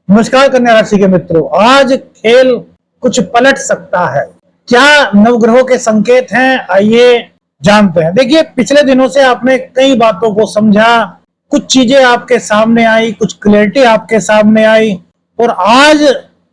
नमस्कार कन्या राशि के मित्रों, आज खेल कुछ पलट सकता है। क्या नवग्रहों के संकेत हैं, आइए जानते हैं। देखिए, पिछले दिनों से आपने कई बातों को समझा, कुछ चीजें आपके सामने आई, कुछ क्लैरिटी आपके सामने आई और आज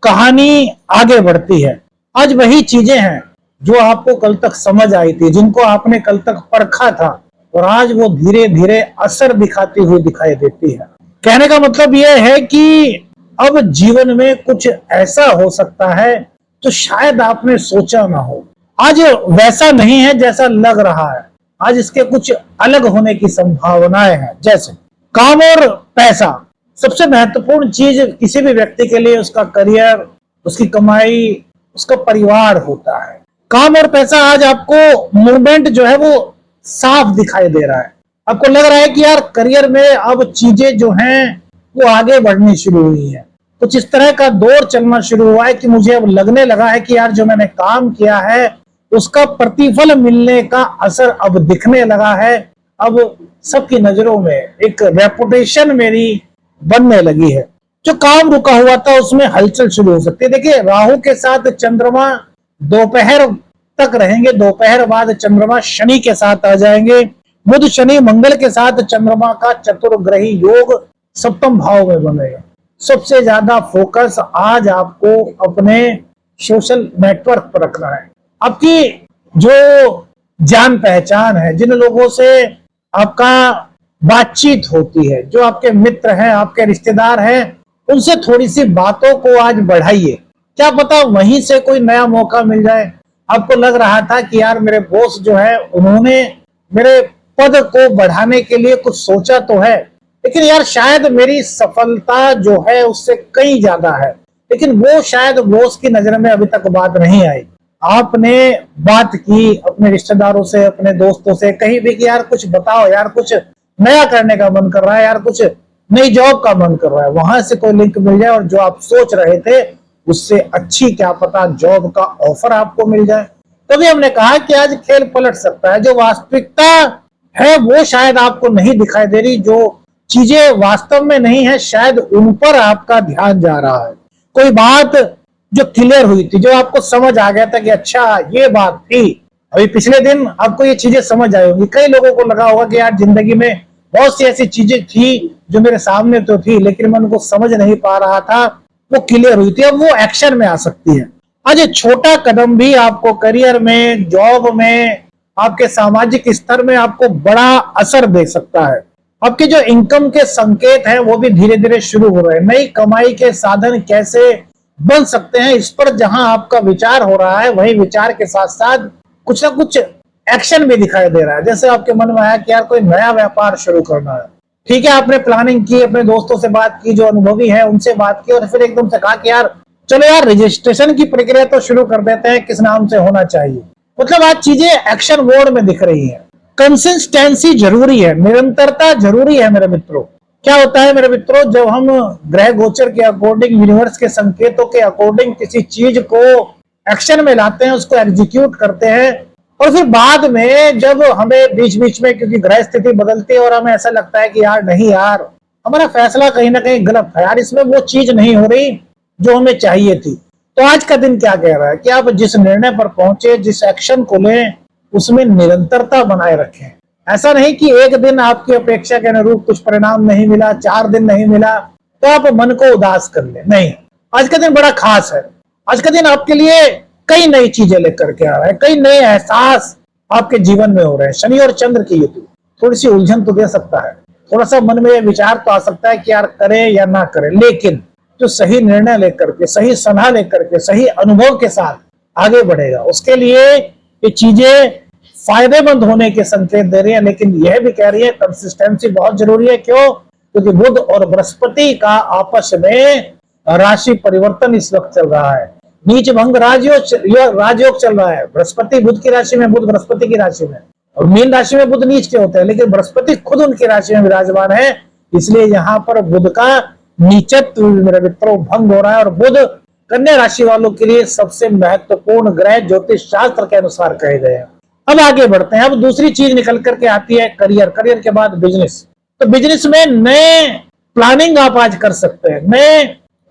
कहानी आगे बढ़ती है। आज वही चीजें हैं जो आपको कल तक समझ आई थी, जिनको आपने कल तक परखा था और आज वो धीरे धीरे असर दिखाती हुई दिखाई देती है। कहने का मतलब यह है कि अब जीवन में कुछ ऐसा हो सकता है जो शायद आपने सोचा ना हो। आज वैसा नहीं है जैसा लग रहा है, आज इसके कुछ अलग होने की संभावनाएं हैं। जैसे काम और पैसा, सबसे महत्वपूर्ण चीज किसी भी व्यक्ति के लिए उसका करियर, उसकी कमाई, उसका परिवार होता है। काम और पैसा, आज आपको मूवमेंट जो है वो साफ दिखाई दे रहा है। आपको लग रहा है कि यार करियर में अब चीजें जो हैं वो आगे बढ़नी शुरू हुई है। कुछ इस तरह का दौर चलना शुरू हुआ है कि मुझे अब लगने लगा है कि यार जो मैंने काम किया है उसका प्रतिफल मिलने का असर अब दिखने लगा है। अब सबकी नजरों में एक रेपुटेशन मेरी बनने लगी है। जो काम रुका हुआ था उसमें हलचल शुरू हो सकती है। देखिए, राहु के साथ चंद्रमा दोपहर तक रहेंगे, दोपहर बाद चंद्रमा शनि के साथ आ जाएंगे। बुध शनि मंगल के साथ चंद्रमा का चतुर्ग्रही योग सप्तम भाव में बनेगा। सबसे ज्यादा फोकस आज आपको अपने सोशल नेटवर्क पर रखना है। आपकी जो जान पहचान है, जिन लोगों से आपका बातचीत होती है, जो आपके मित्र हैं, आपके रिश्तेदार हैं, उनसे थोड़ी सी बातों को आज बढ़ाइए। क्या पता वहीं से कोई नया मौका मिल जाए। आपको लग रहा था कि यार मेरे बॉस जो है उन्होंने मेरे पद को बढ़ाने के लिए कुछ सोचा तो है, लेकिन यार शायद मेरी सफलता जो है उससे कहीं ज्यादा है, लेकिन वो शायद बॉस की नजर में अभी तक बात नहीं आई। आपने बात की अपने रिश्तेदारों से, अपने दोस्तों से, कहीं भी कि यार कुछ बताओ, यार कुछ नया करने का मन कर रहा है, यार कुछ नई जॉब का मन कर रहा है, वहां से कोई लिंक मिल जाए और जो आप सोच रहे थे उससे अच्छी क्या पता जॉब का ऑफर आपको मिल जाए। तभी हमने कहा कि आज खेल पलट सकता है। जो वास्तविकता है वो शायद आपको नहीं दिखाई दे रही, जो चीजें वास्तव में नहीं है शायद उन पर आपका ध्यान जा रहा है। कोई बात जो क्लियर हुई थी, जो आपको समझ आ गया था कि अच्छा ये बात थी, अभी पिछले दिन आपको ये चीजें समझ आई होंगी। कई लोगों को लगा होगा कि यार जिंदगी में बहुत सी ऐसी चीजें थी जो मेरे सामने तो थी लेकिन मैं उनको समझ नहीं पा रहा था, वो क्लियर हुई थी, अब वो एक्शन में आ सकती है। आज ये छोटा कदम भी आपको करियर में, जॉब में, आपके सामाजिक स्तर में आपको बड़ा असर दे सकता है। आपके जो इनकम के संकेत हैं वो भी धीरे धीरे शुरू हो रहे हैं। नई कमाई के साधन कैसे बन सकते हैं, इस पर जहां आपका विचार हो रहा है वही विचार के साथ साथ कुछ ना कुछ एक्शन भी दिखाई दे रहा है। जैसे आपके मन में आया कि यार कोई नया व्यापार शुरू करना है, ठीक है, आपने प्लानिंग की, अपने दोस्तों से बात की, जो अनुभवी है उनसे बात की और फिर एकदम से कहा कि यार चलो यार रजिस्ट्रेशन की प्रक्रिया तो शुरू कर देते हैं, किस नाम से होना चाहिए। मतलब आज चीजें एक्शन मोड में दिख रही है। कंसिस्टेंसी जरूरी है, निरंतरता जरूरी है मेरे मित्रों। क्या होता है मेरे मित्रों, जब हम ग्रह गोचर के अकॉर्डिंग, यूनिवर्स के संकेतों के अकॉर्डिंग किसी चीज को एक्शन में लाते हैं, उसको एग्जीक्यूट करते हैं और फिर बाद में जब हमें बीच बीच में क्योंकि ग्रह स्थिति बदलती है और हमें ऐसा लगता है कि यार नहीं यार हमारा फैसला कहीं ना कहीं गलत है, यार इसमें वो चीज नहीं हो रही जो हमें चाहिए थी। तो आज का दिन क्या कह रहा है कि आप जिस निर्णय पर पहुंचे, जिस एक्शन को लें, उसमें निरंतरता बनाए रखें। ऐसा नहीं कि एक दिन आपकी अपेक्षा के अनुरूप कुछ परिणाम नहीं मिला, 4 दिन नहीं मिला तो आप मन को उदास कर ले। नहीं, आज का दिन बड़ा खास है। आज का दिन आपके लिए कई नई चीजें लेकर के आ रहा है, कई नए एहसास आपके जीवन में हो रहे हैं। शनि और चंद्र की युति थोड़ी सी उलझन तो दे सकता है, थोड़ा सा मन में विचार तो आ सकता है कि यार करें या ना करें, लेकिन जो सही निर्णय लेकर के, सही सलाह लेकर के, सही अनुभव के साथ आगे बढ़ेगा, उसके लिए ये चीजें फायदेमंद होने के संकेत दे रही है। लेकिन यह भी कह रही है कंसिस्टेंसी बहुत जरूरी है। क्यों? क्योंकि बुध और बृहस्पति का आपस में राशि परिवर्तन इस वक्त चल रहा है। नीच भंग राजयोग चल रहा है। बृहस्पति बुध की राशि में, बुध बृहस्पति की राशि में, और मीन राशि में बुध नीच के होते हैं, लेकिन बृहस्पति खुद उनकी राशि में विराजमान है। इसलिए यहाँ पर बुध का नीचत्व मेरे मित्रों भंग हो रहा है और बुध कन्या राशि वालों के लिए सबसे महत्वपूर्ण ग्रह ज्योतिष शास्त्र के अनुसार कहे गए हैं। अब आगे बढ़ते हैं। अब दूसरी चीज निकल करके आती है करियर, करियर के बाद बिजनेस। तो बिजनेस में नए प्लानिंग आप आज कर सकते हैं, नए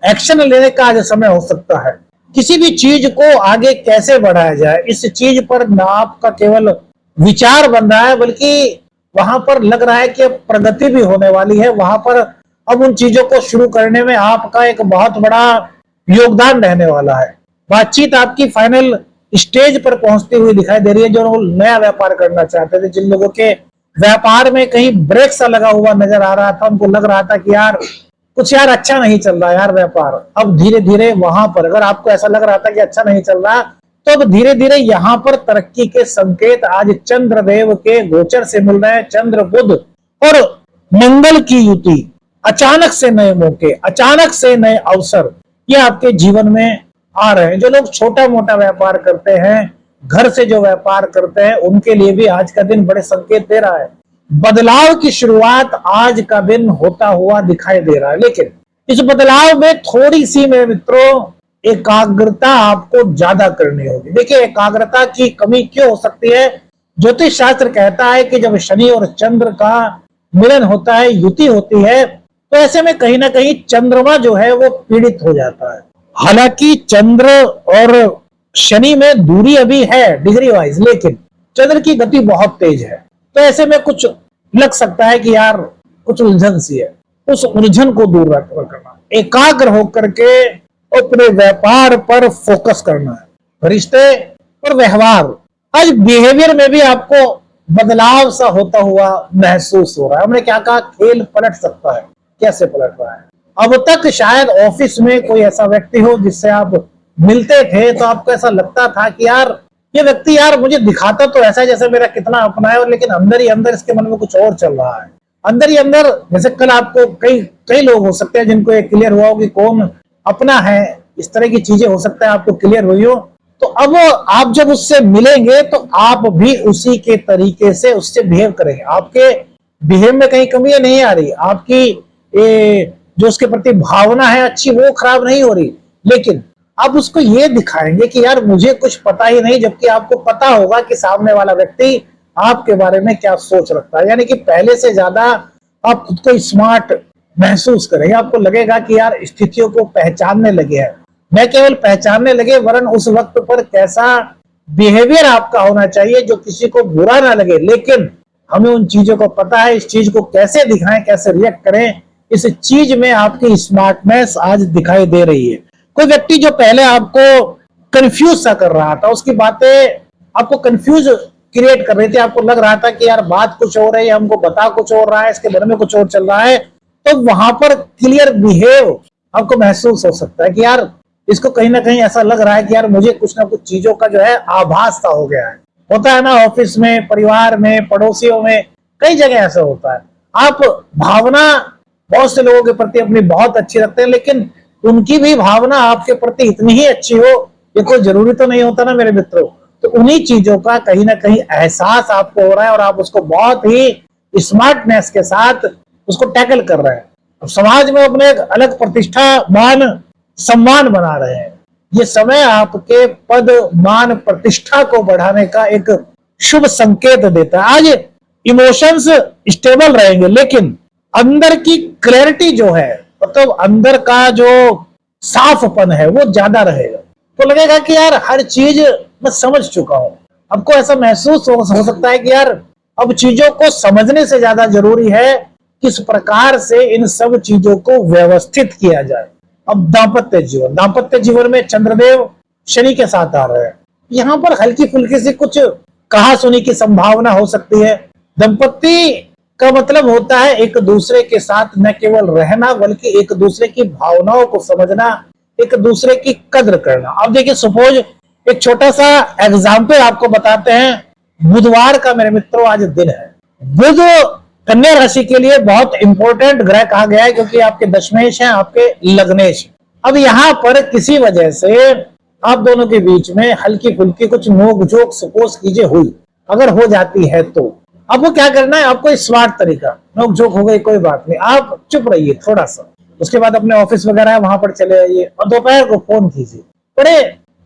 एक्शन लेने का आज समय हो सकता है। किसी भी चीज को आगे कैसे बढ़ाया जाए, इस चीज पर ना आपका केवल विचार बन रहा है, बल्कि वहां पर लग रहा है कि अब प्रगति भी होने वाली है। वहां पर अब उन चीजों को शुरू करने में आपका एक बहुत बड़ा योगदान रहने वाला है। बातचीत आपकी फाइनल स्टेज पर पहुंचती हुई दिखाई दे रही है। जो लोग नया व्यापार करना चाहते थे, जिन लोगों के व्यापार में कहीं ब्रेक सा लगा हुआ नजर आ रहा था, उनको लग रहा था कि यार कुछ यार अच्छा नहीं चल रहा यार व्यापार, अब धीरे धीरे वहां पर, अगर आपको ऐसा लग रहा था कि अच्छा नहीं चल रहा, तो अब धीरे धीरे यहां पर तरक्की के संकेत आज चंद्रदेव के गोचर से मिल रहे हैं। चंद्र बुध और मंगल की युति, अचानक से नए मौके, अचानक से नए अवसर ये आपके जीवन में आ रहे हैं। जो लोग छोटा मोटा व्यापार करते हैं, घर से जो व्यापार करते हैं, उनके लिए भी आज का दिन बड़े संकेत दे रहा है। बदलाव की शुरुआत आज का दिन होता हुआ दिखाई दे रहा है, लेकिन इस बदलाव में थोड़ी सी मेरे मित्रों एकाग्रता आपको ज्यादा करनी होगी। देखिए, एकाग्रता की कमी क्यों हो सकती है? ज्योतिष शास्त्र कहता है कि जब शनि और चंद्र का मिलन होता है, युति होती है, तो ऐसे में कहीं ना कहीं चंद्रमा जो है वो पीड़ित हो जाता है। हालांकि चंद्र और शनि में दूरी अभी है डिग्री वाइज, लेकिन चंद्र की गति बहुत तेज है, तो ऐसे में कुछ लग सकता है कि यार कुछ उलझन सी है। उस उलझन को दूर रखना, एकाग्र होकर के अपने व्यापार पर फोकस करना है। रिश्ते और व्यवहार, आज बिहेवियर में भी आपको बदलाव सा होता हुआ महसूस हो रहा है। हमने क्या कहा, खेल पलट सकता है। कैसे पलट रहा है? अब तक शायद ऑफिस में कोई ऐसा व्यक्ति हो जिससे आप मिलते थे तो आपको ऐसा लगता था कि यार ये व्यक्ति यार मुझे दिखाता तो ऐसा जैसे मेरा कितना अपना है, और लेकिन अंदर ही अंदर इसके मन में कुछ और चल रहा है। अंदर ही अंदर, जैसे कल आपको कई लोग हो सकते हैं जिनको ये क्लियर हुआ हो कि कौन अपना है, इस तरह की चीजें हो सकता है आपको क्लियर हुई हो। तो अब आप जब उससे मिलेंगे तो आप भी उसी के तरीके से उससे बिहेव करेंगे। आपके बिहेव में कहीं कमी नहीं आ रही, आपकी जो उसके प्रति भावना है अच्छी वो खराब नहीं हो रही, लेकिन आप उसको ये दिखाएंगे कि यार मुझे कुछ पता ही नहीं, जबकि आपको पता होगा कि सामने वाला व्यक्ति आपके बारे में क्या सोच रखता है। यानी कि पहले से ज्यादा आप खुद को स्मार्ट महसूस करेंगे। आपको लगेगा कि यार स्थितियों को पहचानने लगे हैं, न केवल पहचानने लगे वरन उस वक्त पर कैसा बिहेवियर आपका होना चाहिए जो किसी को बुरा ना लगे, लेकिन हमें उन चीजों को पता है, इस चीज को कैसे दिखाएं, कैसे रिएक्ट करें, इस चीज में आपकी स्मार्टनेस आज दिखाई दे रही है। कोई व्यक्ति जो पहले आपको कंफ्यूज सा कर रहा था, उसकी बातें आपको कंफ्यूज क्रिएट कर रही थी, आपको लग रहा था कि यार बात कुछ और है, हमको बता कुछ और रहा है, इसके मन में कुछ और चल रहा है, तो वहां पर क्लियर बिहेव आपको महसूस हो सकता है कि यार इसको कहीं ना कहीं ऐसा लग रहा है कि यार मुझे कुछ ना कुछ चीजों का जो है आभास सा हो गया है। होता है ना, ऑफिस में, परिवार में, पड़ोसियों में, कई जगह ऐसा होता है। आप भावना बहुत से लोगों के प्रति अपनी बहुत अच्छी रखते हैं, लेकिन उनकी भी भावना आपके प्रति इतनी ही अच्छी हो ये कोई जरूरी तो नहीं होता ना मेरे मित्रों। तो उन्हीं चीजों का कहीं ना कहीं एहसास आपको हो रहा है और आप उसको बहुत ही स्मार्टनेस के साथ उसको टैकल कर रहे हैं। अब समाज में अपने एक अलग प्रतिष्ठा, मान, सम्मान बना रहे हैं। ये समय आपके पद, मान, प्रतिष्ठा को बढ़ाने का एक शुभ संकेत देता है। आज इमोशंस स्टेबल रहेंगे, लेकिन अंदर की क्लैरिटी जो है, मतलब अंदर का जो साफपन है वो ज्यादा रहेगा। तो लगेगा कि यार हर चीज मैं समझ चुका हूं। आपको ऐसा महसूस हो सकता है कि यार अब चीजों को समझने से ज्यादा जरूरी है किस प्रकार से इन सब चीजों को व्यवस्थित किया जाए। अब दाम्पत्य जीवन में चंद्रदेव शनि के साथ आ रहे हैं। यहाँ पर हल्की फुल्की सी कुछ कहा सुनी की संभावना हो सकती है। दंपत्ति का मतलब होता है एक दूसरे के साथ न केवल रहना बल्कि एक दूसरे की भावनाओं को समझना, एक दूसरे की कद्र करना। अब देखिए, सपोज एक छोटा सा एग्जाम्पल आपको बताते हैं। बुधवार का मेरे मित्रों आज दिन है। बुध कन्या राशि के लिए बहुत इंपॉर्टेंट ग्रह कहा गया है, क्योंकि आपके दशमेश हैं, आपके लग्नेश। अब यहाँ पर किसी वजह से आप दोनों के बीच में हल्की फुल्की कुछ नोकझोंक सपोज कीजिए हुई, अगर हो जाती है तो अब वो क्या करना है, आपको स्मार्ट तरीका, नोकझोंक हो गई कोई बात नहीं, आप चुप रहिए थोड़ा सा, उसके बाद अपने ऑफिस वगैरह है वहां पर चले जाइए और दोपहर को फोन कीजिए बड़े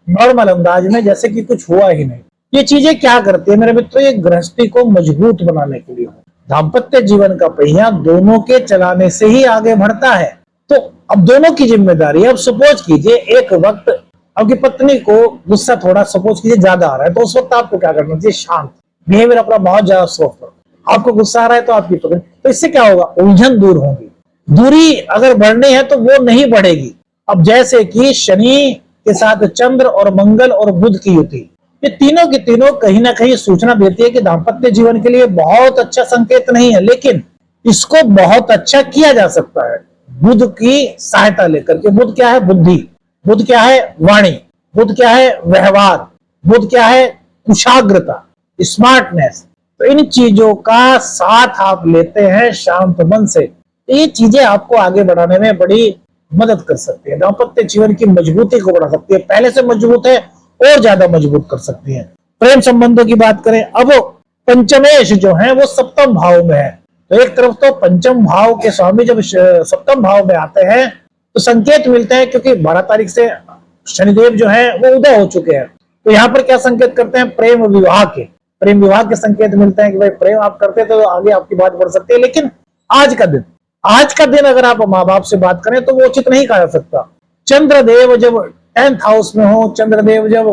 नॉर्मल अंदाज में, जैसे कि कुछ हुआ ही नहीं। ये चीजें क्या करती है मेरे मित्रों, ये गृहस्थी को मजबूत बनाने के लिए। दाम्पत्य जीवन का पहिया दोनों के चलाने से ही आगे बढ़ता है। तो अब दोनों की जिम्मेदारी है। अब सपोज कीजिए एक वक्त आपकी पत्नी को गुस्सा थोड़ा सपोज कीजिए ज्यादा आ रहा है, तो उस वक्त आपको क्या करना चाहिए? शांत बिहेवियर अपना बहुत ज्यादा सॉफ्ट रखो। आपको गुस्सा आ रहा है तो आपकी पकड़, तो इससे क्या होगा? उलझन दूर होगी। दूरी अगर बढ़नी है तो वो नहीं बढ़ेगी। अब जैसे कि शनि के साथ चंद्र और मंगल और बुध की युति, ये तीनों की तीनों कहीं ना कहीं सूचना देती है कि दाम्पत्य जीवन के लिए बहुत अच्छा संकेत नहीं है, लेकिन इसको बहुत अच्छा किया जा सकता है बुध की सहायता लेकर के। बुध क्या है? बुद्धि। बुध क्या है? वाणी। बुध क्या है? व्यवहार। बुध क्या है? कुशाग्रता, स्मार्टनेस। तो इन चीजों का साथ आप लेते हैं शांत मन से, तो ये चीजें आपको आगे बढ़ाने में बड़ी मदद कर सकती है, दाम्पत्य जीवन की मजबूती को बढ़ा सकती है, पहले से मजबूत है और ज्यादा मजबूत कर सकती है। प्रेम संबंधों की बात करें, अब पंचमेश जो है वो सप्तम भाव में है, तो एक तरफ तो पंचम भाव के स्वामी जब सप्तम भाव में आते हैं तो संकेत मिलते हैं, क्योंकि 12 तारीख से शनिदेव जो है वो उदय हो चुके हैं। तो यहाँ पर क्या संकेत करते हैं? प्रेम विवाह के, प्रेम विवाह के संकेत मिलते हैं कि भाई प्रेम आप करते थे तो आगे आपकी बात बढ़ सकती है। लेकिन आज का दिन अगर आप माँ बाप से बात करें तो वो उचित नहीं कहा जा सकता। चंद्रदेव जब 10th हाउस में हो, चंद्रदेव जब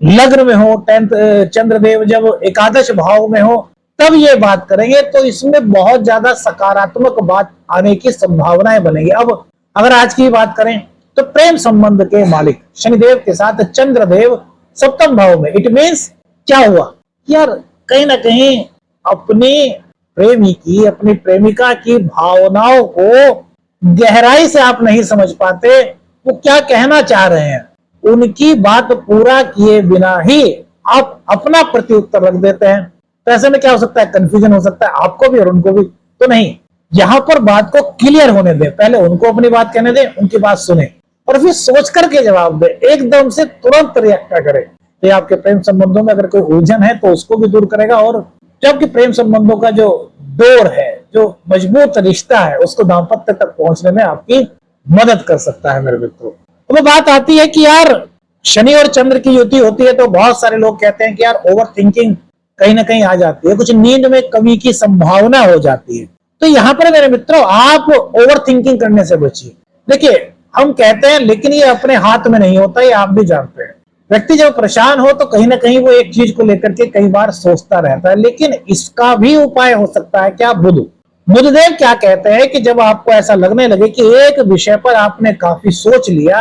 लग्न में हो, 10th चंद्रदेव जब एकादश भाव में हो, तब ये बात करेंगे तो इसमें बहुत ज्यादा सकारात्मक बात आने की संभावनाएं बनेगी। अब अगर आज की बात करें तो प्रेम संबंध के मालिक शनिदेव के साथ चंद्रदेव सप्तम भाव में, इट मीन्स क्या हुआ यार? कहीं ना कहीं अपनी प्रेमी की, अपनी प्रेमिका की भावनाओं को गहराई से आप नहीं समझ पाते, वो क्या कहना चाह रहे हैं, उनकी बात पूरा किए बिना ही आप अपना प्रत्युत्तर रख देते हैं। तो ऐसे में क्या हो सकता है? कंफ्यूजन हो सकता है आपको भी और उनको भी। तो नहीं, यहां पर बात को क्लियर होने दें, पहले उनको अपनी बात कहने दें, उनकी बात सुने और फिर सोच करके जवाब दें, एकदम से तुरंत रिएक्ट करें। तो आपके प्रेम संबंधों में अगर कोई उलझन है तो उसको भी दूर करेगा, और जब कि प्रेम संबंधों का जो डोर है, जो मजबूत रिश्ता है, उसको दाम्पत्य तक पहुंचने में आपकी मदद कर सकता है मेरे मित्रों। तो बात आती है कि यार शनि और चंद्र की युति होती है तो बहुत सारे लोग कहते हैं कि यार ओवर थिंकिंग कहीं ना कहीं आ जाती है, कुछ नींद में कमी की संभावना हो जाती है। तो यहाँ पर मेरे मित्रों आप ओवर थिंकिंग करने से बचिए। देखिए हम कहते हैं लेकिन ये अपने हाथ में नहीं होता, ये आप भी जानते हैं। व्यक्ति जब परेशान हो तो कहीं ना कहीं वो एक चीज को लेकर के कई बार सोचता रहता है, लेकिन इसका भी उपाय हो सकता है क्या? बुधदेव क्या कहते हैं कि जब आपको ऐसा लगने लगे कि एक विषय पर आपने काफी सोच लिया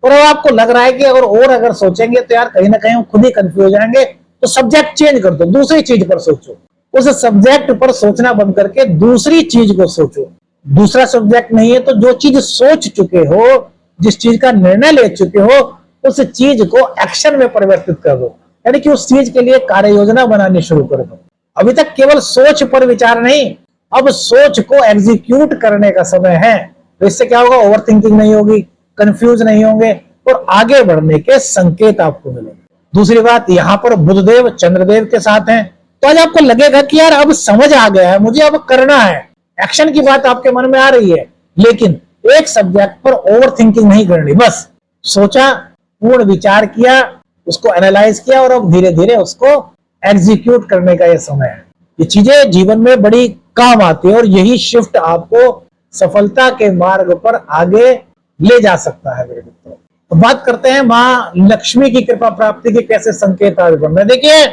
और अब आपको लग रहा है कि अगर सोचेंगे तो यार कहीं ना कहीं हम खुद ही कंफ्यूज हो जाएंगे, तो सब्जेक्ट चेंज कर दो, दूसरी चीज पर सोचो। उस सब्जेक्ट पर सोचना बंद करके दूसरी चीज को सोचो। दूसरा सब्जेक्ट नहीं है तो जो चीज सोच चुके हो, जिस चीज का निर्णय ले चुके हो, उस चीज को एक्शन में परिवर्तित कर दो, यानी कि उस चीज के लिए कार्य योजना बनानी शुरू कर दो। अभी तक केवल सोच पर विचार नहीं, अब सोच को एग्जीक्यूट करने का समय है। तो इससे क्या होगा? ओवर थिंकिंग नहीं होगी, कंफ्यूज नहीं होंगे और आगे बढ़ने के संकेत आपको मिलेंगे। दूसरी बात, यहाँ पर बुधदेव चंद्रदेव के साथ हैं, तो आज आपको लगेगा कि यार अब समझ आ गया है, मुझे अब करना है, एक्शन की बात आपके मन में आ रही है, लेकिन एक सब्जेक्ट पर ओवर थिंकिंग नहीं करनी। बस सोचा, पूर्ण विचार किया, उसको एनालाइज किया और अब धीरे धीरे उसको एग्जीक्यूट करने का ये समय है। ये चीजें जीवन में बड़ी काम आती है और यही शिफ्ट आपको सफलता के मार्ग पर आगे ले जा सकता है मेरे मित्रों। तो बात करते हैं माँ लक्ष्मी की कृपा प्राप्ति के कैसे संकेत आज बन रहे। देखिए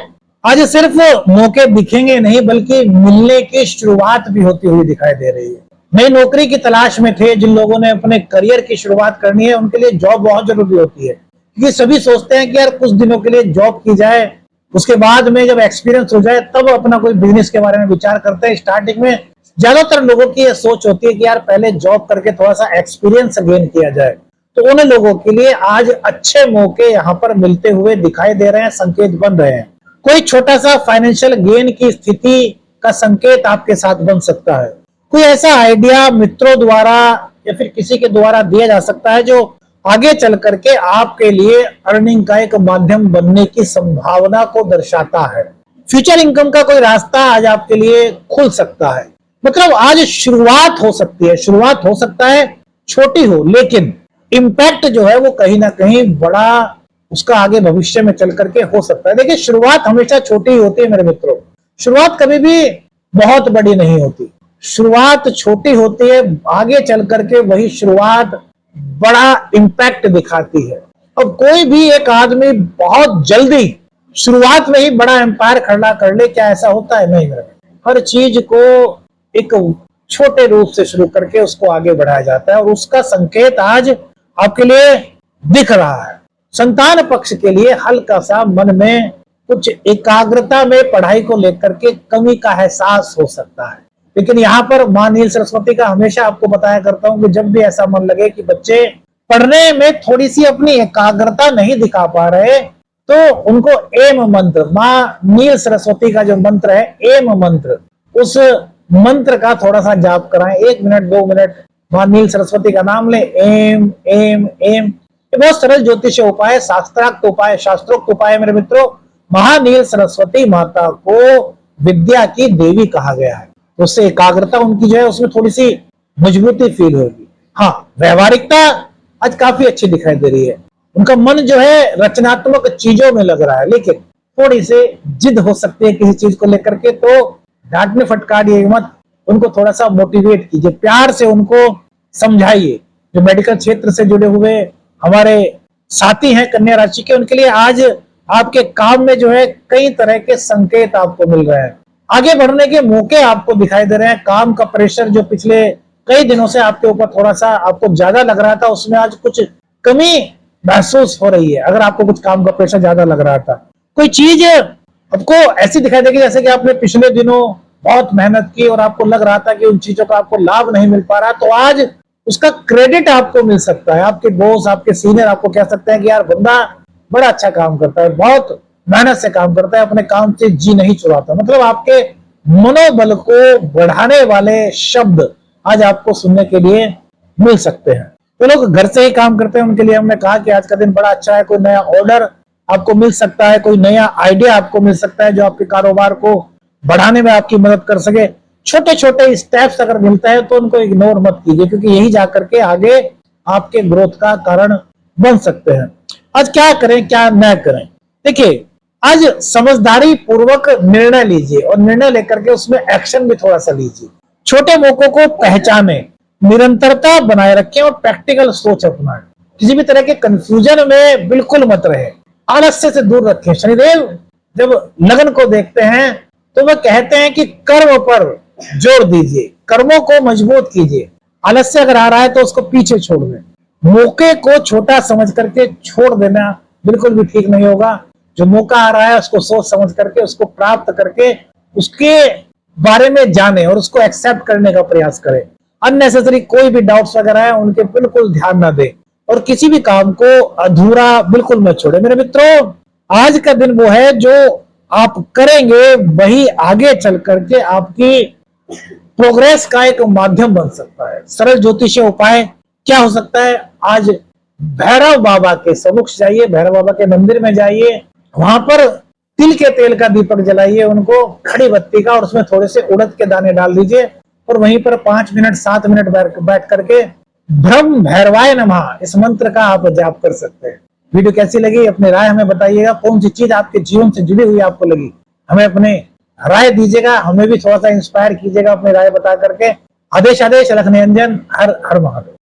आज सिर्फ मौके दिखेंगे नहीं, बल्कि मिलने की शुरुआत भी होती हुई दिखाई दे रही है। नई नौकरी की तलाश में थे जिन लोगों ने अपने करियर की शुरुआत करनी है, उनके लिए जॉब बहुत जरूरी होती है, क्योंकि सभी सोचते हैं कि यार कुछ दिनों के लिए जॉब की जाए, उसके बाद में जब एक्सपीरियंस हो जाए तब अपना कोई बिजनेस के बारे में विचार करते हैं। स्टार्टिंग में ज्यादातर लोगों की यह सोच होती है कि यार पहले जॉब करके थोड़ा सा एक्सपीरियंस गेन किया जाए। तो उन लोगों के लिए आज अच्छे मौके यहाँ पर मिलते हुए दिखाई दे रहे हैं, संकेत बन रहे हैं। कोई छोटा सा फाइनेंशियल गेन की स्थिति का संकेत आपके साथ बन सकता है। कोई ऐसा आइडिया मित्रों द्वारा या फिर किसी के द्वारा दिया जा सकता है जो आगे चल करके आपके लिए अर्निंग का एक माध्यम बनने की संभावना को दर्शाता है। फ्यूचर इनकम का कोई रास्ता आज आपके लिए खुल सकता है। मतलब आज शुरुआत हो सकती है, शुरुआत हो सकता है छोटी हो, लेकिन इम्पैक्ट जो है वो कहीं ना कहीं बड़ा उसका आगे भविष्य में चल करके हो सकता है। देखिए शुरुआत हमेशा छोटी ही होती है मेरे मित्रों, शुरुआत कभी भी बहुत बड़ी नहीं होती। शुरुआत छोटी होती है, आगे चल करके वही शुरुआत बड़ा इम्पैक्ट दिखाती है। अब कोई भी एक आदमी बहुत जल्दी शुरुआत में ही बड़ा एम्पायर खड़ा कर ले, क्या ऐसा होता है? नहीं। हर चीज को एक छोटे रूप से शुरू करके उसको आगे बढ़ाया जाता है, और उसका संकेत आज आपके लिए दिख रहा है। संतान पक्ष के लिए हल्का सा मन में कुछ एकाग्रता में पढ़ाई को लेकर के कमी का एहसास हो सकता है, लेकिन यहाँ पर मां नील सरस्वती का हमेशा आपको बताया करता हूं कि जब भी ऐसा मन लगे कि बच्चे पढ़ने में थोड़ी सी अपनी एकाग्रता नहीं दिखा पा रहे, तो उनको एम मंत्र, मां नील सरस्वती का जो मंत्र है एम मंत्र, उस मंत्र का थोड़ा सा जाप कराएं। 1 मिनट 2 मिनट मां नील सरस्वती का नाम ले, एम एम एम। ये बहुत सरल ज्योतिष उपाय, शास्त्रार्थ उपाय, शास्त्रोक्त उपाय। मेरे मित्रों, महानील सरस्वती माता को विद्या की देवी कहा गया है, उससे एकाग्रता उनकी जो है उसमें थोड़ी सी मजबूती फील होगी। हाँ, व्यवहारिकता आज काफी अच्छी दिखाई दे रही है, उनका मन जो है रचनात्मक चीजों में लग रहा है, लेकिन थोड़ी से जिद हो सकती है किसी चीज को लेकर के, तो डांटने फटकारिए मत, उनको थोड़ा सा मोटिवेट कीजिए, प्यार से उनको समझाइए। जो मेडिकल क्षेत्र से जुड़े हुए हमारे साथी हैं कन्या राशि के, उनके लिए आज आपके काम में जो है कई तरह के संकेत आपको मिल रहे हैं, आगे बढ़ने के मौके आपको दिखाई दे रहे हैं। काम का प्रेशर जो पिछले कई दिनों से आपके ऊपर थोड़ा सा आपको ज्यादा लग रहा था, उसमें आज कुछ कमी महसूस हो रही है। अगर आपको कुछ काम का प्रेशर ज्यादा लग रहा था, कोई चीज आपको ऐसी दिखाई देगी जैसे कि आपने पिछले दिनों बहुत मेहनत की और आपको लग रहा था कि उन चीजों का आपको लाभ नहीं मिल पा रहा, तो आज उसका क्रेडिट आपको मिल सकता है। आपके बॉस, आपके सीनियर आपको कह सकते हैं कि यार बंदा बड़ा अच्छा काम करता है, बहुत मेहनत से काम करता है, अपने काम से जी नहीं चुराता। मतलब आपके मनोबल को बढ़ाने वाले शब्द आज आपको सुनने के लिए मिल सकते हैं। तो लोग घर से ही काम करते हैं, उनके लिए हमने कहा कि आज का दिन बड़ा अच्छा है, कोई नया ऑर्डर आपको मिल सकता है, कोई नया आइडिया आपको मिल सकता है जो आपके कारोबार को बढ़ाने में आपकी मदद कर सके। छोटे छोटे स्टेप्स अगर मिलता है तो उनको इग्नोर मत कीजिए, क्योंकि यही जाकर के आगे आपके ग्रोथ का कारण बन सकते हैं। आज क्या करें क्या न करें, देखिए आज समझदारी पूर्वक निर्णय लीजिए, और निर्णय लेकर के उसमें एक्शन भी थोड़ा सा लीजिए। छोटे मौकों को पहचाने, निरंतरता बनाए रखें और प्रैक्टिकल सोच अपनाएं। किसी भी तरह के कंफ्यूजन में बिल्कुल मत रहे, आलस्य से दूर रखें। शनिदेव जब लगन को देखते हैं तो वह कहते हैं कि कर्म पर जोर दीजिए, कर्मों को मजबूत कीजिए। आलस्य अगर आ रहा है तो उसको पीछे छोड़ दें। मौके को छोटा समझ करके छोड़ देना बिल्कुल भी ठीक नहीं होगा। जो मौका आ रहा है उसको सोच समझ करके, उसको प्राप्त करके, उसके बारे में जाने और उसको एक्सेप्ट करने का प्रयास करें। अननेसेसरी कोई भी डाउट्स वगैरह है उनके बिल्कुल ध्यान ना दें, और किसी भी काम को अधूरा बिल्कुल मत छोड़े। मेरे मित्रों, आज का दिन वो है जो आप करेंगे वही आगे चल करके आपकी प्रोग्रेस का एक माध्यम बन सकता है। सरल ज्योतिषीय उपाय क्या हो सकता है? आज भैरव बाबा के सम्मुख जाइए, भैरव बाबा के मंदिर में जाइए, वहां पर तिल के तेल का दीपक जलाइए, उनको खड़ी बत्ती का, और उसमें थोड़े से उड़द के दाने डाल दीजिए, और वहीं पर 5 मिनट 7 मिनट बैठ करके ब्रह्म भैरवाय नमः इस मंत्र का आप जाप कर सकते हैं। वीडियो कैसी लगी अपनी राय हमें बताइएगा। कौन सी चीज आपके जीवन से जुड़ी हुई आपको लगी, हमें अपने राय दीजिएगा, हमें भी थोड़ा सा इंस्पायर कीजिएगा अपनी राय बता करके। आदेश आदेश, अलख निरंजन, हर हर महादेव।